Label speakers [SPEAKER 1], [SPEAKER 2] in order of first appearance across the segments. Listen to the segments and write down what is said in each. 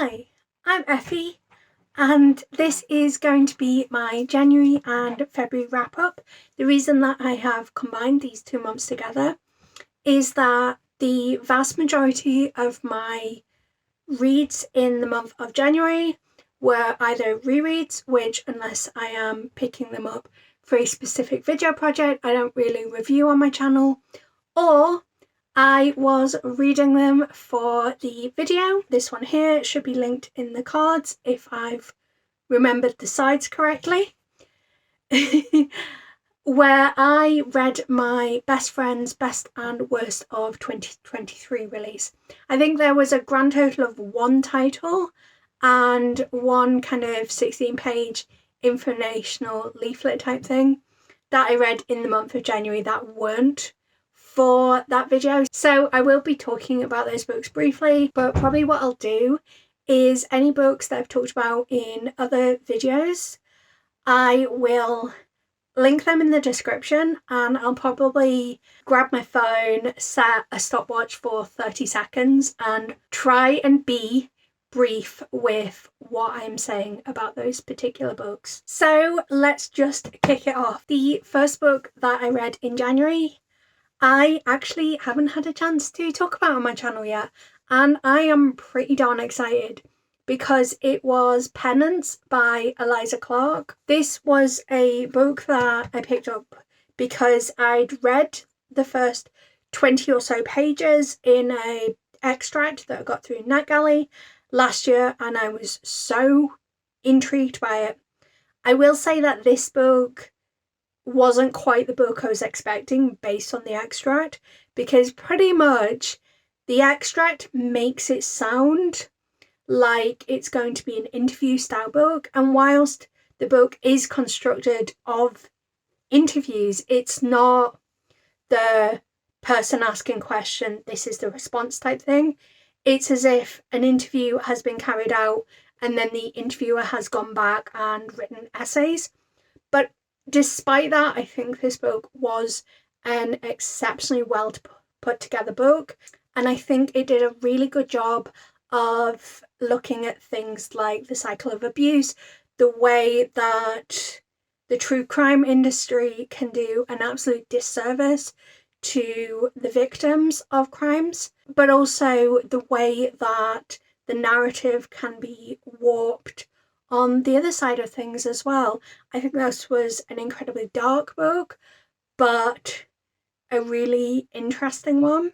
[SPEAKER 1] Hi, I'm Effie, and this is going to be my January and February wrap up. The reason that I have combined these 2 months together is that the vast majority of my reads in the month of January were either rereads, which, unless I am picking them up for a specific video project, I don't really review on my channel, or I was reading them for the video. This one here should be linked in the cards if I've remembered the sides correctly. Where I read my best friend's best and worst of 2023 release. I think there was a grand total of 1 title and 1 kind of 16-page informational leaflet type thing that I read in the month of January that weren't for that video. So I will be talking about those books briefly, but probably what I'll do is any books that I've talked about in other videos, I will link them in the description, and I'll probably grab my phone, set a stopwatch for 30 seconds and try and be brief with what I'm saying about those particular books. So let's just kick it off. The first book that I read in January, I actually haven't had a chance to talk about on my channel yet, and I am pretty darn excited because it was Penance by Eliza Clark. This was a book that I picked up because I'd read the first 20 or so pages in a extract that I got through NetGalley last year, and I was so intrigued by it. I will say that this book wasn't quite the book I was expecting based on the extract, because pretty much the extract makes it sound like it's going to be an interview style book, and whilst the book is constructed of interviews, it's not the person asking question, this is the response type thing. It's as if an interview has been carried out and then the interviewer has gone back and written essays. But despite that, I think this book was an exceptionally well put together book, and I think it did a really good job of looking at things like the cycle of abuse, the way that the true crime industry can do an absolute disservice to the victims of crimes, but also the way that the narrative can be warped on the other side of things as well. I think this was an incredibly dark book, but a really interesting one.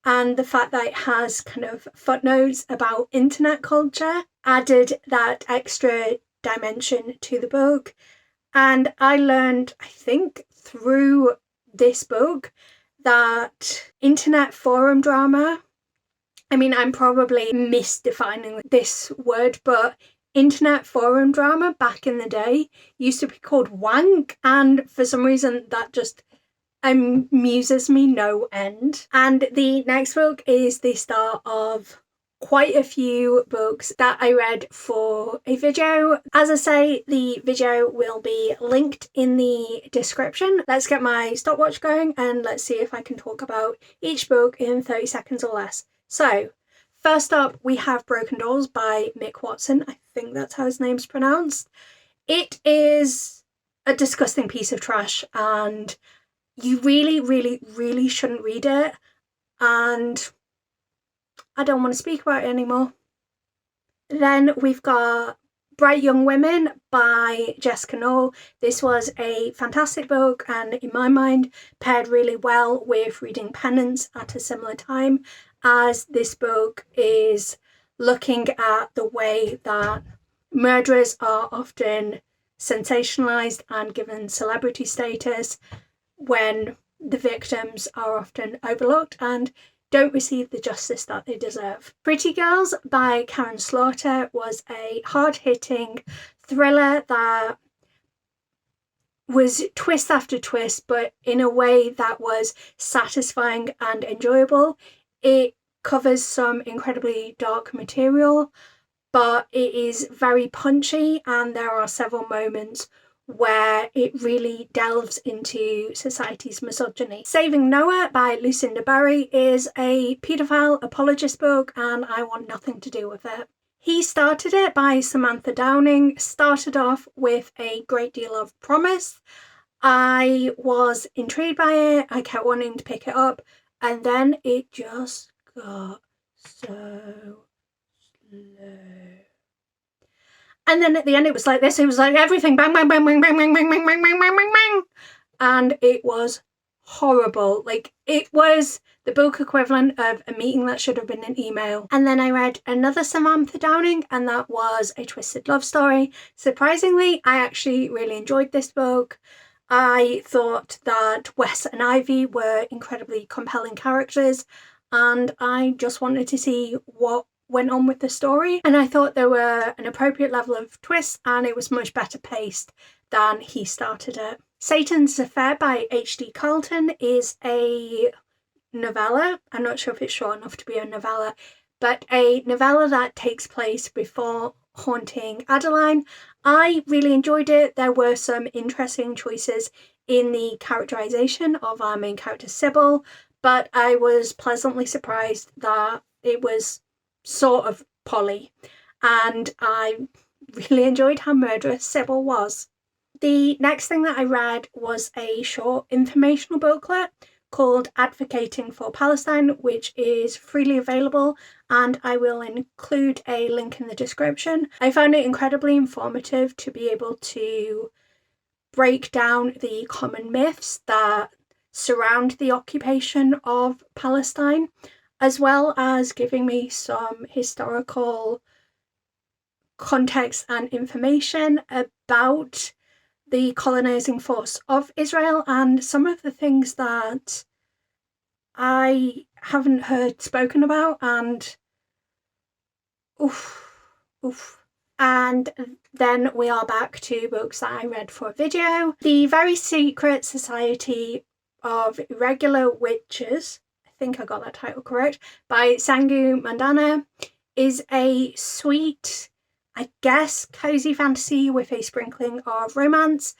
[SPEAKER 1] And the fact that it has kind of footnotes about internet culture added that extra dimension to the book. And I learned, I think, through this book that internet forum drama, I mean, I'm probably misdefining this word, but internet forum drama back in the day used to be called wank, and for some reason that just amuses me no end. And the next book is the start of quite a few books that I read for a video. As I say, the video will be linked in the description. Let's get my stopwatch going and let's see if I can talk about each book in 30 seconds or less. So first up, we have Broken Dolls by Mick Watson. I think that's how his name's pronounced. It is a disgusting piece of trash, and you really shouldn't read it, and I don't want to speak about it anymore. Then we've got Bright Young Women by Jessica Knoll. This was a fantastic book, and in my mind paired really well with reading Penance at a similar time, as this book is looking at the way that murderers are often sensationalized and given celebrity status when the victims are often overlooked and don't receive the justice that they deserve. Pretty Girls by Karen Slaughter was a hard-hitting thriller that was twist after twist, but in a way that was satisfying and enjoyable. It covers some incredibly dark material, but it is very punchy, and there are several moments where it really delves into society's misogyny. Saving Noah by Lucinda Berry is a paedophile apologist book, and I want nothing to do with it. He Started It by Samantha Downing started off with a great deal of promise. I was intrigued by it, I kept wanting to pick it up, and then it just got so slow. And then at the end it was like this, it was like everything bang, bang, bang, bang, bang, bang, bang, bang, bang, bang, bang, bang, bang. And it was horrible. Like, it was the book equivalent of a meeting that should have been an email. And then I read another Samantha Downing, and that was A Twisted Love Story. Surprisingly, I actually really enjoyed this book. I thought that Wes and Ivy were incredibly compelling characters, and I just wanted to see what went on with the story, and I thought there were an appropriate level of twists, and it was much better paced than He Started It. Satan's Affair by H.D. Carlton is a novella. I'm not sure if it's short enough to be a novella, but a novella that takes place before Haunting Adeline. I really enjoyed it. There were some interesting choices in the characterization of our main character Sybil, but I was pleasantly surprised that it was sort of Polly, and I really enjoyed how murderous Sybil was. The next thing that I read was a short informational booklet called Advocating for Palestine, which is freely available, and I will include a link in the description. I found it incredibly informative to be able to break down the common myths that surround the occupation of Palestine, as well as giving me some historical context and information about the colonizing force of Israel and some of the things that I haven't heard spoken about, and oof. And then we are back to books that I read for a video. The Very Secret Society of Irregular Witches, I think I got that title correct, by Sangu Mandana, is a sweet, I guess, cozy fantasy with a sprinkling of romance.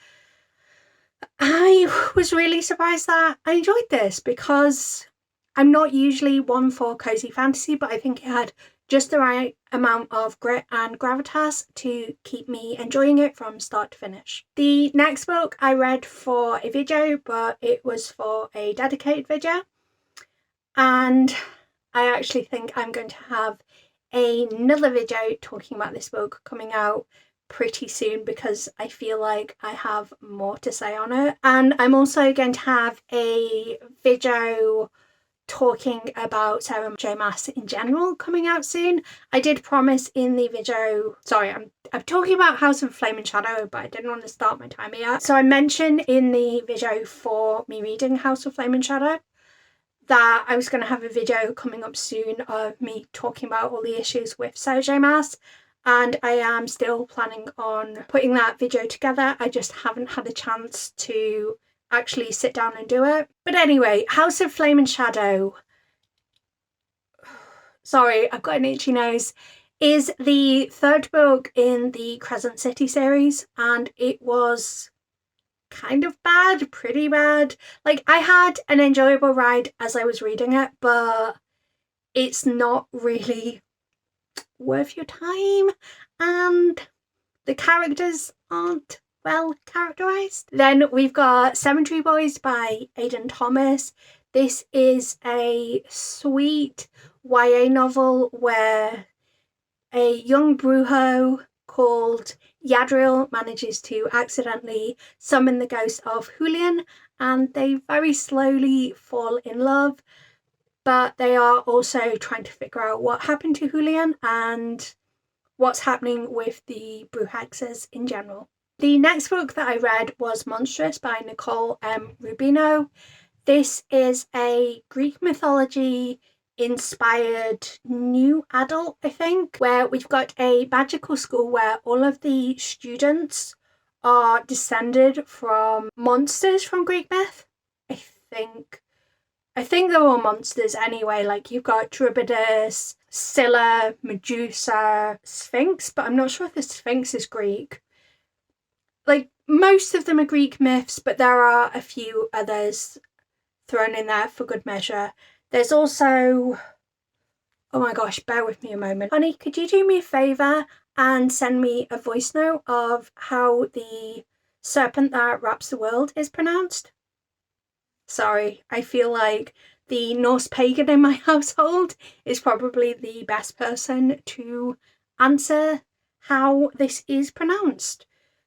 [SPEAKER 1] I was really surprised that I enjoyed this, because I'm not usually one for cozy fantasy, but I think it had just the right amount of grit and gravitas to keep me enjoying it from start to finish. The next book I read for a video, but it was for a dedicated video, and I actually think I'm going to have another video talking about this book coming out pretty soon, because I feel like I have more to say on it. And I'm also going to have a video talking about Sarah J Maas in general coming out soon. I did promise in the video, sorry, I'm talking about House of Flame and Shadow, but I didn't want to start my timer yet. So I mentioned in the video for me reading House of Flame and Shadow that I was going to have a video coming up soon of me talking about all the issues with Sarah J Maas, and I am still planning on putting that video together. I just haven't had a chance to actually sit down and do it. But anyway, House of Flame and Shadow, sorry, I've got an itchy nose, is the third book in the Crescent City series, and it was kind of bad, pretty bad. Like, I had an enjoyable ride as I was reading it, but it's not really worth your time, and the characters aren't well characterised. Then we've got Cemetery Boys by Aidan Thomas. This is a sweet YA novel where a young brujo called Yadriel manages to accidentally summon the ghost of Julian, and they very slowly fall in love, but they are also trying to figure out what happened to Julian and what's happening with the Bruhexes in general. The next book that I read was Monstrous by Nicole M. Rubino. This is a Greek mythology inspired new adult, I think, where we've got a magical school where all of the students are descended from monsters from Greek myth. I think they're all monsters anyway. Like, you've got Charybdis, Scylla, Medusa, Sphinx, but I'm not sure if the Sphinx is Greek. Like, most of them are Greek myths, but there are a few others thrown in there for good measure. There's also, oh my gosh, bear with me a moment. Honey, could you do me a favour and send me a voice note of how the serpent that wraps the world is pronounced? Sorry, I feel like the Norse pagan in my household is probably the best person to answer how this is pronounced.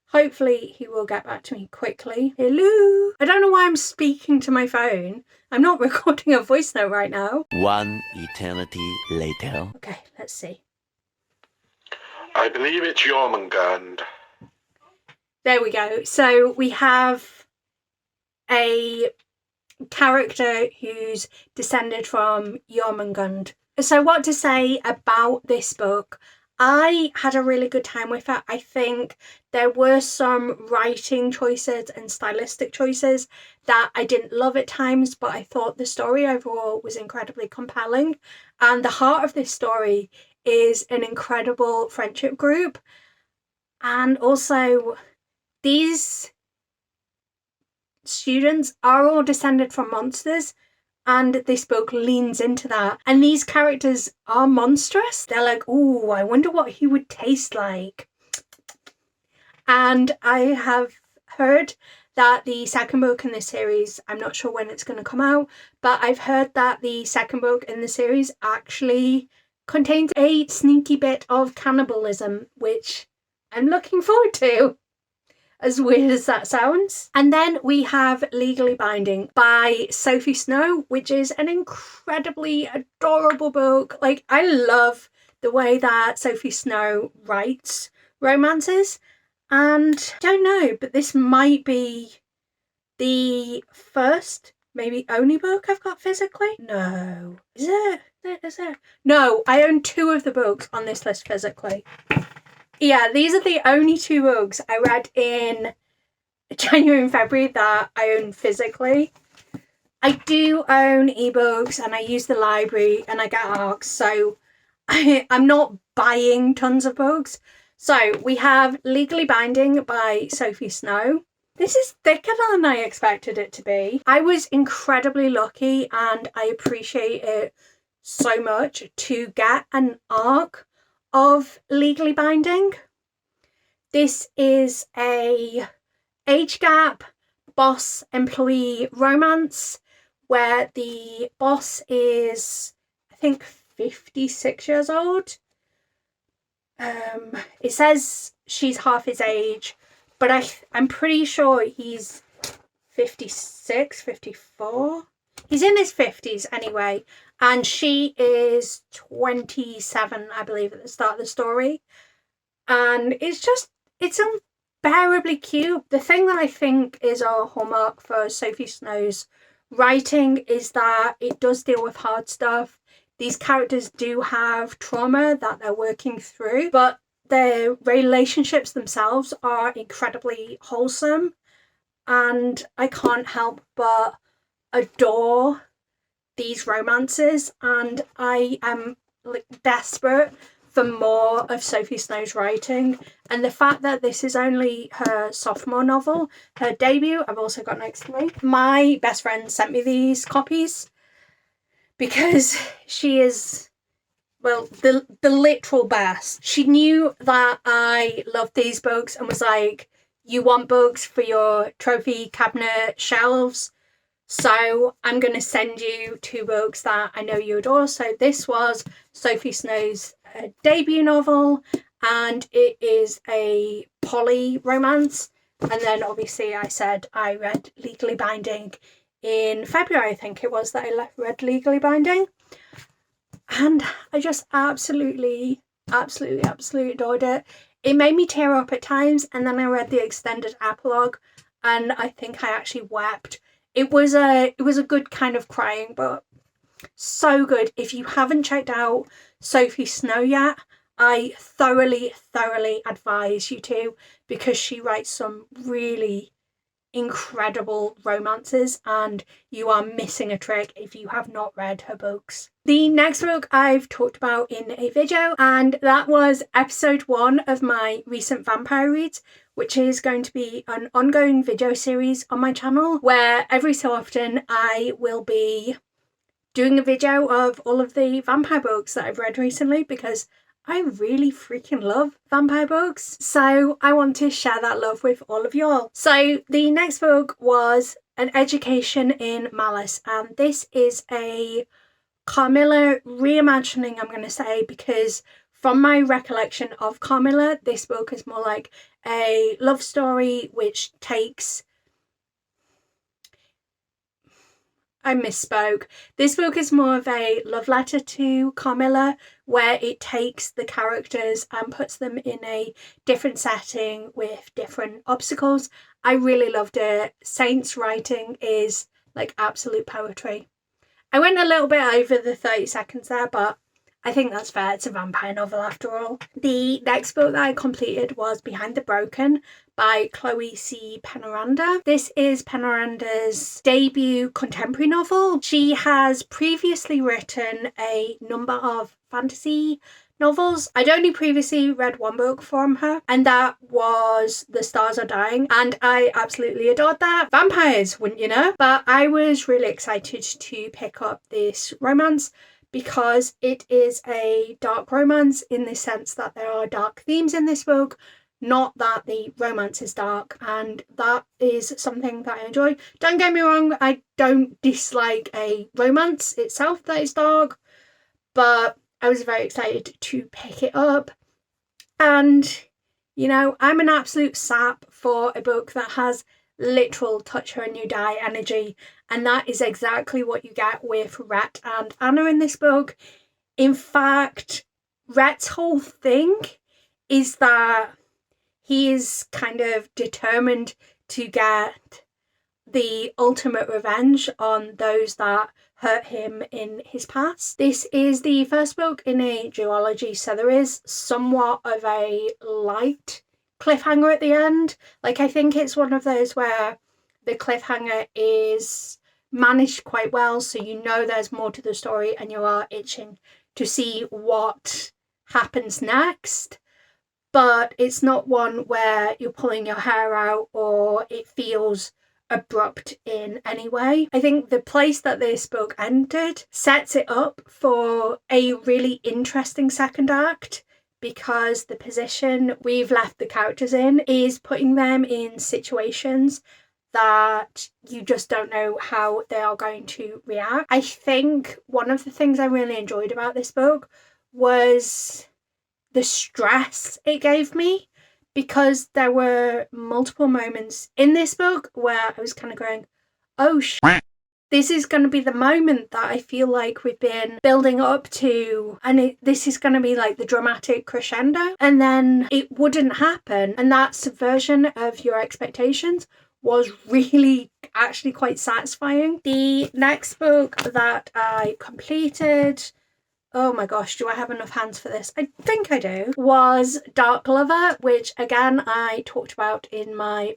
[SPEAKER 1] Hopefully he will get back to me quickly. Hello? I don't know why I'm speaking to my phone. I'm not recording a voice note right now.
[SPEAKER 2] One eternity later.
[SPEAKER 1] Okay, let's see.
[SPEAKER 3] I believe it's Jormungand.
[SPEAKER 1] There we go. So we have a character who's descended from Jormungand. So what to say about this book? I had a really good time with it. I think there were some writing choices and stylistic choices that I didn't love at times, but I thought the story overall was incredibly compelling. And the heart of this story is an incredible friendship group. And also, these students are all descended from monsters, and this book leans into that. And these characters are monstrous. They're like, ooh, I wonder what he would taste like. And I have heard that the second book in this series, I'm not sure when it's going to come out, but I've heard that the second book in the series actually contains a sneaky bit of cannibalism, which I'm looking forward to, as weird as that sounds. And then we have Legally Binding by Sophie Snow, which is an incredibly adorable book. Like, I love the way that Sophie Snow writes romances. And I don't know, but this might be the first, maybe only book I've got physically. No. Is it? Is it? No, I own 2 of the books on this list physically. Yeah, these are the only 2 books I read in January and February that I own physically. I do own ebooks and I use the library and I get ARCs, so I'm not buying tons of books. So we have Legally Binding by Sophie Snow. This is thicker than I expected it to be. I was incredibly lucky and I appreciate it so much to get an ARC of Legally Binding. This is a age gap boss employee romance where the boss is, I think, 56 years old. It says she's half his age, but I'm pretty sure he's 56, 54. He's in his 50s anyway, and she is 27, I believe, at the start of the story. And it's unbearably cute. The thing that I think is a hallmark for Sophie Snow's writing is that it does deal with hard stuff. These characters do have trauma that they're working through, but their relationships themselves are incredibly wholesome. And I can't help but adore these romances, and I am desperate for more of Sophie Snow's writing. And the fact that this is only her sophomore novel, her debut, I've also got next to me. My best friend sent me these copies because she is, well, the literal best. She knew that I loved these books and was like, you want books for your trophy cabinet shelves? So I'm going to send you 2 books that I know you adore. So this was Sophie Snow's debut novel, and it is a poly romance. And then obviously I said I read Legally Binding in February, I think it was, that I read Legally Binding. And I just absolutely adored it. It made me tear up at times, and then I read the extended epilogue and I think I actually wept. It was a good kind of crying, but so good. If you haven't checked out Sophie Snow yet, I thoroughly advise you to, because she writes some really incredible romances and you are missing a trick if you have not read her books. The next book I've talked about in a video, and that was episode 1 of my recent vampire reads, which is going to be an ongoing video series on my channel where every so often I will be doing a video of all of the vampire books that I've read recently, because I really freaking love vampire books. So I want to share that love with all of y'all. So the next book was An Education in Malice, and this is a Carmilla reimagining, I'm going to say, because from my recollection of Carmilla, this book is more like a love story which takes... I misspoke. This book is more of a love letter to Carmilla, where it takes the characters and puts them in a different setting with different obstacles. I really loved it. Saint's writing is like absolute poetry. I went a little bit over the 30 seconds there, but I think that's fair. It's a vampire novel after all. The next book that I completed was Behind the Broken by Chloe C. Penaranda. This is Penaranda's debut contemporary novel. She has previously written a number of fantasy novels. I'd only previously read one book from her, and that was The Stars Are Dying, and I absolutely adored that. Vampires, wouldn't you know? But I was really excited to pick up this romance because it is a dark romance in the sense that there are dark themes in this book, not that the romance is dark, and that is something that I enjoy. Don't get me wrong, I don't dislike a romance itself that is dark, but I was very excited to pick it up. And, you know, I'm an absolute sap for a book that has literal touch her and you die energy, and that is exactly what you get with Rhett and Anna in this book. In fact, Rhett's whole thing is that he is kind of determined to get the ultimate revenge on those that hurt him in his past. This is the first book in a duology, so there is somewhat of a light cliffhanger at the end. Like, I think it's one of those where the cliffhanger is managed quite well, so you know there's more to the story and you are itching to see what happens next, but it's not one where you're pulling your hair out or it feels abrupt in any way. I think the place that this book ended sets it up for a really interesting second act, because the position we've left the characters in is putting them in situations that you just don't know how they are going to react. I think one of the things I really enjoyed about this book was the stress it gave me, because there were multiple moments in this book where I was kind of going, oh this is going to be the moment that I feel like we've been building up to, and this is going to be like the dramatic crescendo, and then it wouldn't happen, and that subversion of your expectations was really actually quite satisfying. The next book that I completed, oh my gosh, do I have enough hands for this? I think I do. Was Dark Lover, which again I talked about in my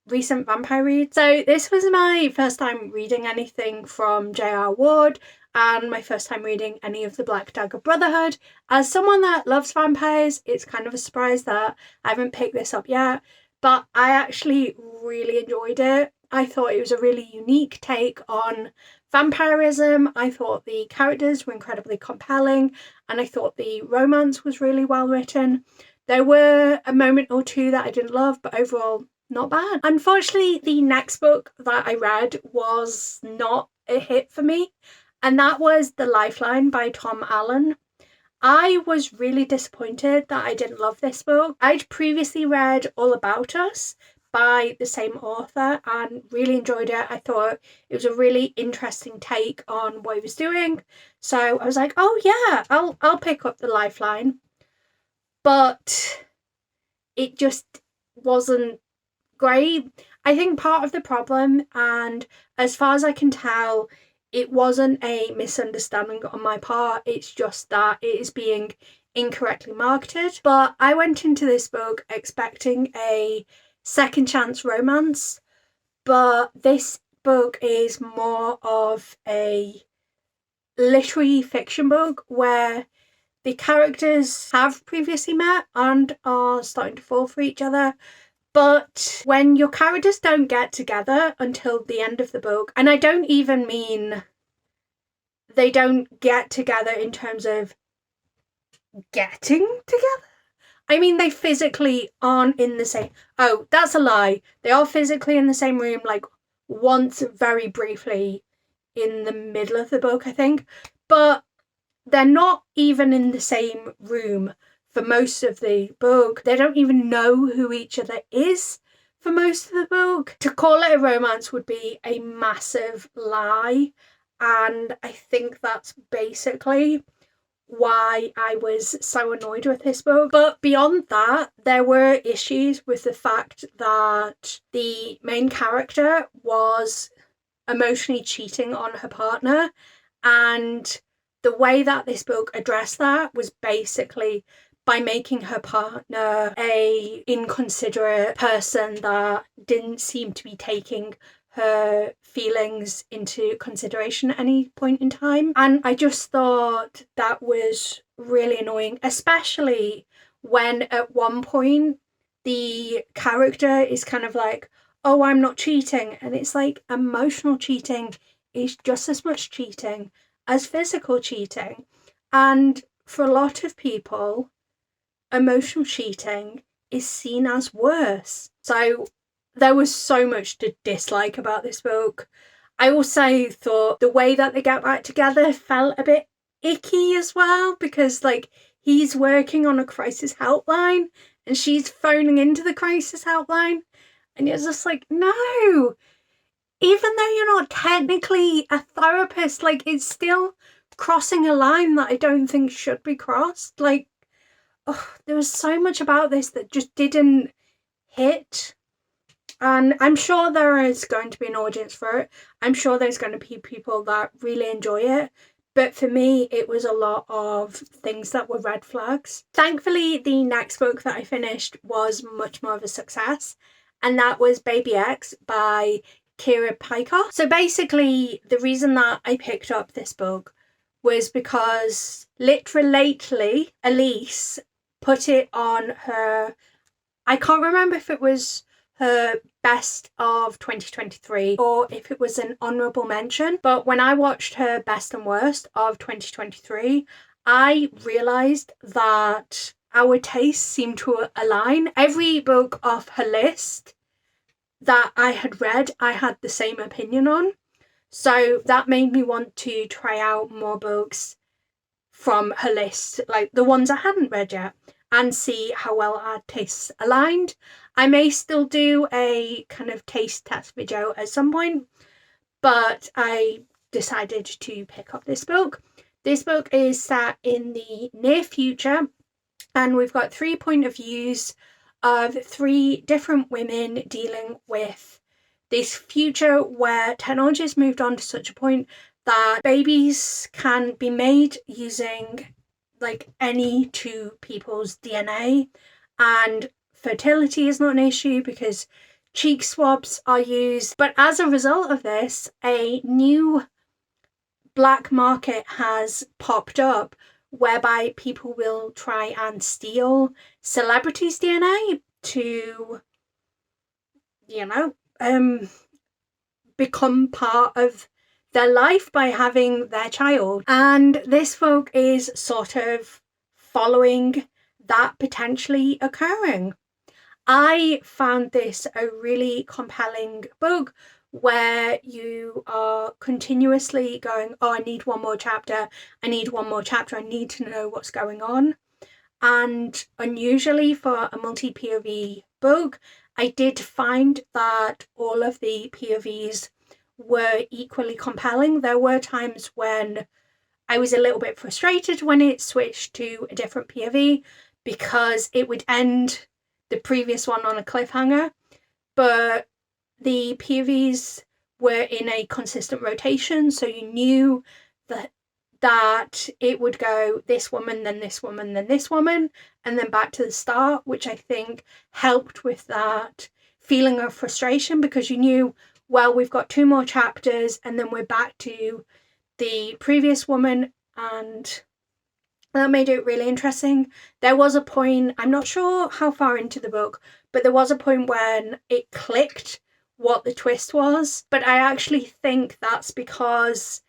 [SPEAKER 1] recent vampire read. So this was my first time reading anything from J.R. Ward, and my first time reading any of the Black Dagger Brotherhood. As someone that loves vampires, it's kind of a surprise that I haven't picked this up yet, but I actually really enjoyed it. I thought it was a really unique take on vampirism. I thought the characters were incredibly compelling, and I thought the romance was really well written. There were a moment or two that I didn't love, but overall, not bad. Unfortunately, the next book that I read was not a hit for me, and that was The Lifeline by Tom Allen. I was really disappointed that I didn't love this book. I'd previously read All About Us by the same author and really enjoyed it. I thought it was a really interesting take on what he was doing. So I was like, oh yeah, I'll pick up The Lifeline. But it just wasn't great. I think part of the problem, and as far as I can tell, it wasn't a misunderstanding on my part, it's just that it is being incorrectly marketed. But I went into this book expecting a second chance romance, but this book is more of a literary fiction book where the characters have previously met and are starting to fall for each other. But when your characters don't get together until the end of the book, and I don't even mean they don't get together in terms of getting together. I mean, they physically aren't in the same... Oh, that's a lie. They are physically in the same room, like, once very briefly in the middle of the book, I think. But they're not even in the same room for most of the book. They don't even know who each other is for most of the book. To call it a romance would be a massive lie. And I think that's basically why I was so annoyed with this book. But beyond that, there were issues with the fact that the main character was emotionally cheating on her partner, and the way that this book addressed that was basically by making her partner a inconsiderate person that didn't seem to be taking her feelings into consideration at any point in time. And I just thought that was really annoying, especially when at one point the character is kind of like, oh, I'm not cheating. And it's like, emotional cheating is just as much cheating as physical cheating. And for a lot of people, emotional cheating is seen as worse. So there was so much to dislike about this book. I also thought the way that they get back together felt a bit icky as well, because like he's working on a crisis helpline and she's phoning into the crisis helpline, and you're just like, no, even though you're not technically a therapist, like it's still crossing a line that I don't think should be crossed. Like, oh, there was so much about this that just didn't hit. And I'm sure there is going to be an audience for it. I'm sure there's going to be people that really enjoy it. But for me, it was a lot of things that were red flags. Thankfully, the next book that I finished was much more of a success. And that was Baby X by Kira Pickoff. So basically, the reason that I picked up this book was because literally Elise put it on her... I can't remember if it was her best of 2023 or if it was an honourable mention, but when I watched her best and worst of 2023, I realised that our tastes seemed to align. Every book off her list that I had read, I had the same opinion on. So that made me want to try out more books from her list, like the ones I hadn't read yet, and see how well our tastes aligned. I may still do a kind of taste test video at some point, but I decided to pick up this book. This book is set in the near future, and we've got 3 point of views of 3 different women dealing with this future where technology has moved on to such a point that babies can be made using like any 2 people's DNA, and fertility is not an issue because cheek swabs are used. But as a result of this, a new black market has popped up whereby people will try and steal celebrities' DNA to, become part of their life by having their child. And this book is sort of following that potentially occurring. I found this a really compelling book where you are continuously going, oh, I need one more chapter, I need one more chapter, I need to know what's going on. And unusually for a multi-POV book, I did find that all of the POVs were equally compelling. There were times when I was a little bit frustrated when it switched to a different POV because it would end the previous one on a cliffhanger, but the POVs were in a consistent rotation, so you knew that it would go this woman, then this woman, then this woman, and then back to the start, which I think helped with that feeling of frustration because you knew, well, we've got 2 more chapters and then we're back to the previous woman and That made it really interesting. There was a point, I'm not sure how far into the book, but there was a point when it clicked what the twist was. But I actually think that's because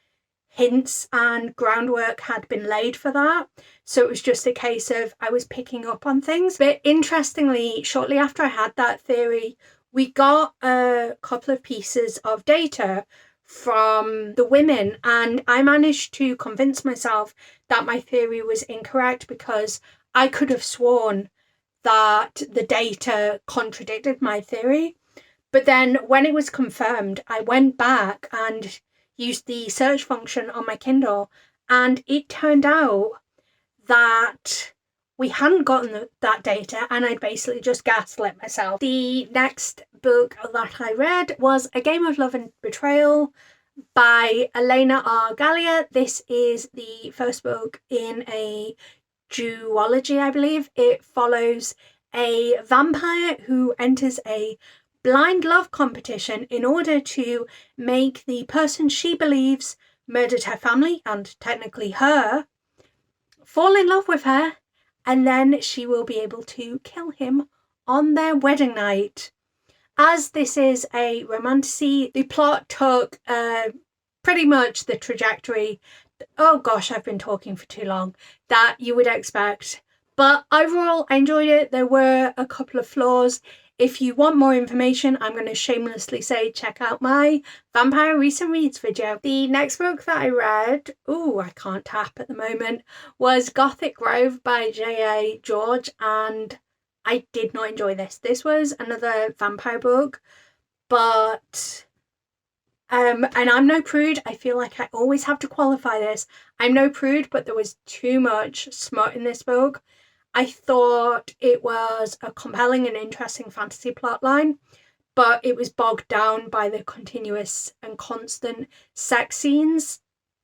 [SPEAKER 1] hints and groundwork had been laid for that. So it was just a case of I was picking up on things. But interestingly, shortly after I had that theory, we got a couple of pieces of data from the women, and I managed to convince myself that my theory was incorrect because I could have sworn that the data contradicted my theory. But then when it was confirmed, I went back and used the search function on my Kindle, and it turned out that we hadn't gotten that data, and I'd basically just gaslit myself. The next book that I read was A Game of Love and Betrayal by Elena R. Gallia. This is the first book in a duology, I believe. It follows a vampire who enters a blind love competition in order to make the person she believes murdered her family, and technically her, fall in love with her, and then she will be able to kill him on their wedding night. As this is a romantasy, the plot took pretty much the trajectory, oh gosh, I've been talking for too long, that you would expect. But overall, I enjoyed it. There were a couple of flaws. If you want more information, I'm going to shamelessly say check out my Vampire Recent Reads video. The next book that I read, I can't tap at the moment, was Gothic Grove by J.A. George, and I did not enjoy this. This was another vampire book, but and I'm no prude. I feel like I always have to qualify this. I'm no prude, but there was too much smut in this book. I thought it was a compelling and interesting fantasy plotline, but it was bogged down by the continuous and constant sex scenes,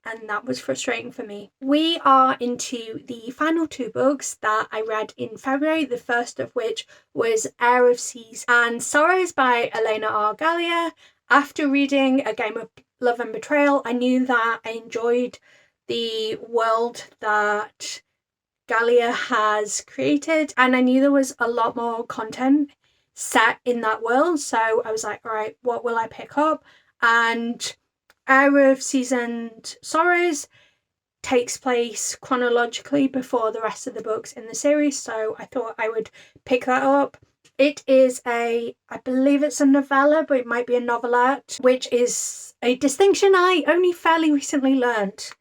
[SPEAKER 1] and that was frustrating for me. We are into the final two books that I read in February, the first of which was Heir of Seas and Sorrows by Elena R. Gallia. After reading A Game of Love and Betrayal, I knew that I enjoyed the world that Gallia has created, and I knew there was a lot more content set in that world, so I was like, all right, what will I pick up? And Heir of Seas and Sorrows takes place chronologically before the rest of the books in the series, so I thought I would pick that up. It is I believe it's a novella, but it might be a novelette, which is a distinction I only fairly recently learned.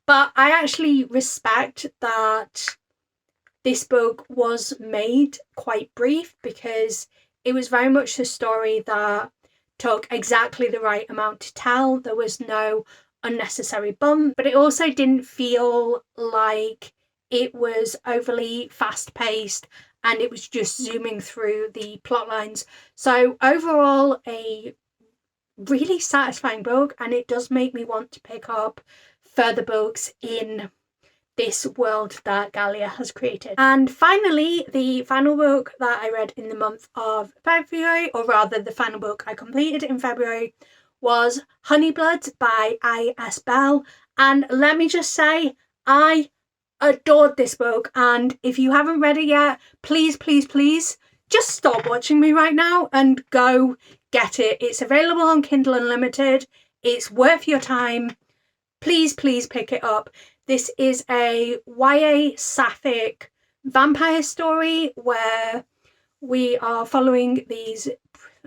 [SPEAKER 1] But I actually respect that this book was made quite brief, because it was very much a story that took exactly the right amount to tell. There was no unnecessary bump, but it also didn't feel like it was overly fast-paced and it was just zooming through the plot lines. So overall, a really satisfying book, and it does make me want to pick up further books in this world that Gallia has created. And finally, the final book that I read in the month of February, or rather the final book I completed in February, was Honeyblood by I.S. Bell. And let me just say, I adored this book, and if you haven't read it yet, please just stop watching me right now and go get it. It's available on Kindle Unlimited. It's worth your time. Please pick it up. This is a YA sapphic vampire story where we are following these...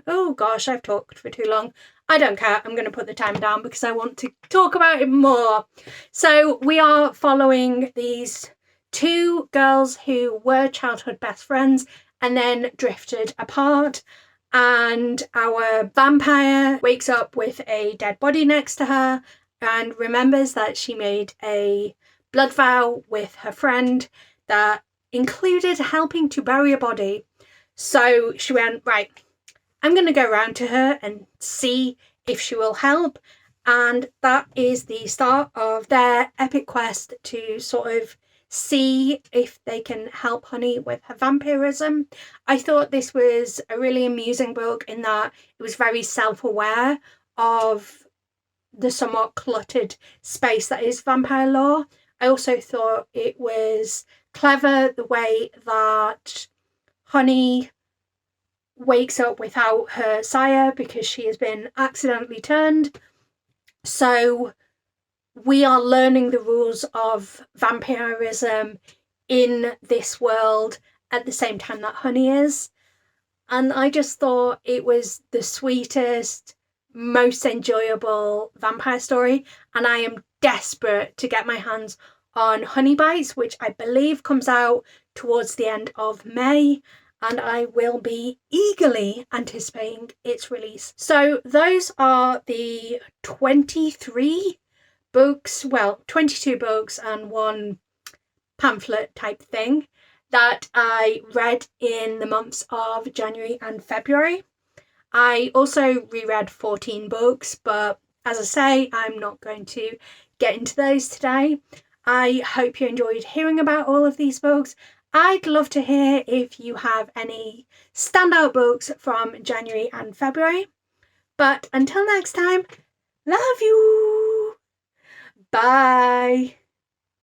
[SPEAKER 1] Oh gosh, I've talked for too long. I don't care. I'm going to put the time down because I want to talk about it more. So we are following these two girls who were childhood best friends and then drifted apart. And our vampire wakes up with a dead body next to her and remembers that she made a blood vow with her friend that included helping to bury a body. So she went, right, I'm going to go around to her and see if she will help. And that is the start of their epic quest to sort of see if they can help Honey with her vampirism. I thought this was a really amusing book in that it was very self-aware of the somewhat cluttered space that is vampire lore. I also thought it was clever the way that Honey wakes up without her sire because she has been accidentally turned. So we are learning the rules of vampirism in this world at the same time that Honey is. And I just thought it was the sweetest, most enjoyable vampire story. And I am desperate to get my hands on Honey Bites, which I believe comes out towards the end of May. And I will be eagerly anticipating its release. So those are the 23 books, well, 22 books and one pamphlet type thing that I read in the months of January and February. I also reread 14 books, but as I say, I'm not going to get into those today. I hope you enjoyed hearing about all of these books. I'd love to hear if you have any standout books from January and February. But until next time, love you! Bye!